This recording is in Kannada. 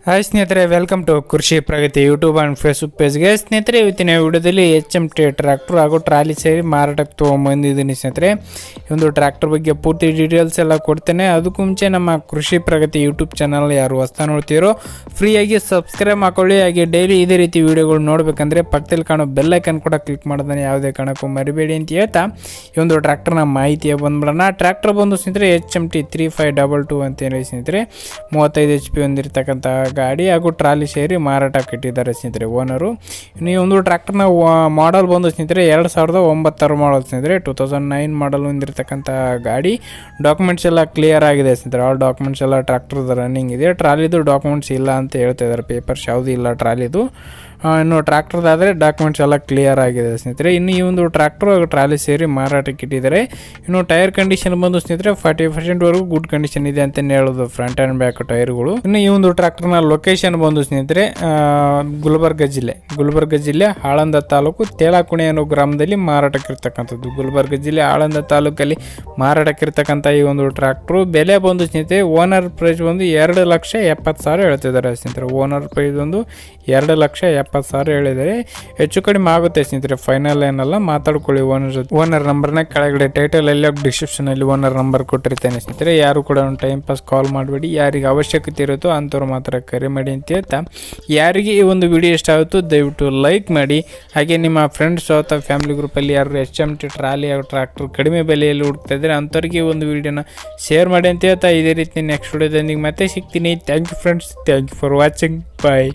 ಹಾಯ್ ಸ್ನೇಹಿತರೆ, ವೆಲ್ಕಮ್ ಟು ಕೃಷಿ ಪ್ರಗತಿ ಯೂಟ್ಯೂಬ್ ಆ್ಯಂಡ್ ಫೇಸ್ಬುಕ್ ಪೇಜ್ಗೆ. ಸ್ನೇಹಿತರೆ, ಇವತ್ತಿನ ವಿಡಿಯೋದಲ್ಲಿ HMT ಟ್ರ್ಯಾಕ್ಟರ್ ಹಾಗೂ ಟ್ರಾಲಿ ಸೇರಿ ಮಾರಾಟಕ್ಕೆ ತೊಗೊಂಬಂದಿದ್ದೀನಿ. ಸ್ನೇಹಿತರೆ, ಈ ಒಂದು ಟ್ರ್ಯಾಕ್ಟರ್ ಬಗ್ಗೆ ಪೂರ್ತಿ ಡೀಟೇಲ್ಸ್ ಎಲ್ಲ ಕೊಡ್ತೇನೆ. ಅದಕ್ಕೂ ಮುಂಚೆ ನಮ್ಮ ಕೃಷಿ ಪ್ರಗತಿ ಯೂಟ್ಯೂಬ್ ಚಾನಲ್ ಯಾರು ಹೊಸ್ತಾ ನೋಡ್ತೀರೋ ಫ್ರೀಯಾಗಿ ಸಬ್ಸ್ಕ್ರೈಬ್ ಮಾಡ್ಕೊಳ್ಳಿ. ಹಾಗೆ ಡೈಲಿ ಇದೇ ರೀತಿ ವೀಡಿಯೋಗಳು ನೋಡಬೇಕಂದ್ರೆ ಪಕ್ಕದಲ್ಲಿ ಕಾಣೋ ಬೆಲ್ ಐಕನ್ ಕೂಡ ಕ್ಲಿಕ್ ಮಾಡೋದನ್ನ ಯಾವುದೇ ಕಾರಣಕ್ಕೂ ಮರಿಬೇಡಿ ಅಂತ ಹೇಳ್ತಾ ಈ ಒಂದು ಟ್ರ್ಯಾಕ್ಟರ್ನ ಮಾಹಿತಿಯ ಬಂದ್ಬಿಡೋಣ. ಟ್ರ್ಯಾಕ್ಟರ್ ಬಂದು ಸ್ನೇಹಿತರೆ HMT 3522 ಅಂತ ಹೇಳಿ ಸ್ನೇಹಿತರೆ 35 HP ಹೊಂದಿರತಕ್ಕಂಥ ಗಾಡಿ ಹಾಗೂ ಟ್ರಾಲಿ ಸೇರಿ ಮಾರಾಟಕ್ಕೆ ಇಟ್ಟಿದ್ದಾರೆ ಸ್ನೇಹಿತರೆ ಓನರು. ಇನ್ನು ಈ ಒಂದು ಟ್ರ್ಯಾಕ್ಟರ್ನ ಮಾಡಲ್ ಬಂದು ಸ್ನೇಹಿತರೆ 2009 ಮಾಡಲ್ ಸ್ನೇಹಿತರೆ 2009 ಮಾಡಲ್ ಹೊಂದಿರತಕ್ಕಂಥ ಗಾಡಿ. ಡಾಕ್ಯುಮೆಂಟ್ಸ್ ಎಲ್ಲ ಕ್ಲಿಯರ್ ಆಗಿದೆ ಸ್ನೇಹಿತರೆ. ಆಲ್ ಡಾಕ್ಯುಮೆಂಟ್ಸ್ ಎಲ್ಲ ಟ್ರ್ಯಾಕ್ಟರ್ದು ರನ್ನಿಂಗ್ ಇದೆ. ಟ್ರಾಲಿದು ಡಾಕ್ಯುಮೆಂಟ್ಸ್ ಇಲ್ಲ ಅಂತ ಹೇಳ್ತಾ ಇದ್ದಾರೆ, ಪೇಪರ್ಸ್ ಯಾವುದೂ ಇಲ್ಲ ಟ್ರಾಲಿದು. ಇನ್ನು ಟ್ರ್ಯಾಕ್ಟರ್ದಾದರೆ ಡಾಕ್ಯುಮೆಂಟ್ಸ್ ಎಲ್ಲ ಕ್ಲಿಯರ್ ಆಗಿದೆ ಸ್ನೇಹಿತರೆ. ಇನ್ನು ಈ ಒಂದು ಟ್ರ್ಯಾಕ್ಟರ್ ಹಾಗೂ ಟ್ರಾಲಿ ಸೇರಿ ಮಾರಾಟಕ್ಕೆ ಇಟ್ಟಿದ್ದಾರೆ. ಇನ್ನು ಟೈರ್ ಕಂಡೀಷನ್ ಬಂದು ಸ್ನೇಹಿತರೆ 40% ಗುಡ್ ಕಂಡೀಷನ್ ಇದೆ ಅಂತ ಹೇಳೋದು, ಫ್ರಂಟ್ ಆ್ಯಂಡ್ ಬ್ಯಾಕ್ ಟೈರ್ಗಳು. ಇನ್ನು ಈ ಒಂದು ಟ್ರ್ಯಾಕ್ಟರ್ನ ಲೊಕೇಶನ್ ಬಂದು ಸ್ನೇಹಿತರೆ ಗುಲ್ಬರ್ಗ ಜಿಲ್ಲೆ ಆಳಂದ ತಾಲೂಕು ತೇಲಾಕುಣಿ ಅನ್ನೋ ಗ್ರಾಮದಲ್ಲಿ ಮಾರಾಟಕ್ಕೆ ಇರ್ತಕ್ಕಂಥದ್ದು. ಗುಲ್ಬರ್ಗ ಜಿಲ್ಲೆ ಆಳಂದ ತಾಲೂಕಲ್ಲಿ ಮಾರಾಟಕ್ಕೆ ಇರ್ತಕ್ಕಂಥ ಈ ಒಂದು ಟ್ರ್ಯಾಕ್ಟ್ರು ಬೆಲೆ ಬಂದು ಸ್ನೇಹಿತರೆ ಓನರ್ ಪ್ರೈಸ್ ಬಂದು 2,70,000 ಹೇಳ್ತಿದ್ದಾರೆ ಸ್ನೇಹಿತರೆ. ಓನರ್ ಪ್ರೈಸ್ ಒಂದು 2,70,000 ಹೇಳಿದರೆ. ಹೆಚ್ಚು ಕಡಿಮೆ ಆಗುತ್ತೆ ಸ್ನೇಹಿತರೆ, ಫೈನಲ್ ಏನಲ್ಲ. ಮಾತಾಡ್ಕೊಳ್ಳಿ ಓನರ್ ನಂಬರ್ನ ಕೆಳಗಡೆ ಟೈಟಲಲ್ಲಿ ಡಿಸ್ಕ್ರಿಪ್ಷನಲ್ಲಿ ಓನರ್ ನಂಬರ್ ಕೊಟ್ಟಿರ್ತೇನೆ ಸ್ನೇಹಿತರೆ. ಯಾರು ಕೂಡ ಒಂದು ಟೈಮ್ ಪಾಸ್ ಕಾಲ್ ಮಾಡಬೇಡಿ. ಯಾರಿಗೆ ಅವಶ್ಯಕತೆ ಇರುತ್ತೋ ಅಂಥವ್ರು ಮಾತ್ರ ಕರೆ ಮಾಡಿ ಅಂತ ಹೇಳ್ತಾ, ಯಾರಿಗೆ ಈ ಒಂದು ವಿಡಿಯೋ ಇಷ್ಟ ಆಗುತ್ತೋ ದಯವಿಟ್ಟು ಲೈಕ್ ಮಾಡಿ. ಹಾಗೆ ನಿಮ್ಮ ಫ್ರೆಂಡ್ಸ್ ಅಥವಾ ಫ್ಯಾಮಿಲಿ ಗ್ರೂಪಲ್ಲಿ ಯಾರು HMT ಟ್ರಾಲಿ ಹಾಗೂ ಟ್ರ್ಯಾಕ್ಟರ್ ಕಡಿಮೆ ಬೆಲೆಯಲ್ಲಿ ಹುಡುಕ್ತಾ ಇದ್ದಾರೆ ಅಂಥವ್ರಿಗೆ ಒಂದು ವಿಡಿಯೋನ ಶೇರ್ ಮಾಡಿ ಅಂತ ಹೇಳ್ತಾ, ಇದೇ ರೀತಿ ನೆಕ್ಸ್ಟ್ ವಿಡಿಯೋದೊಂದಿಗೆ ಮತ್ತೆ ಸಿಗ್ತೀನಿ. Thank you friends, thank you for watching. Bye.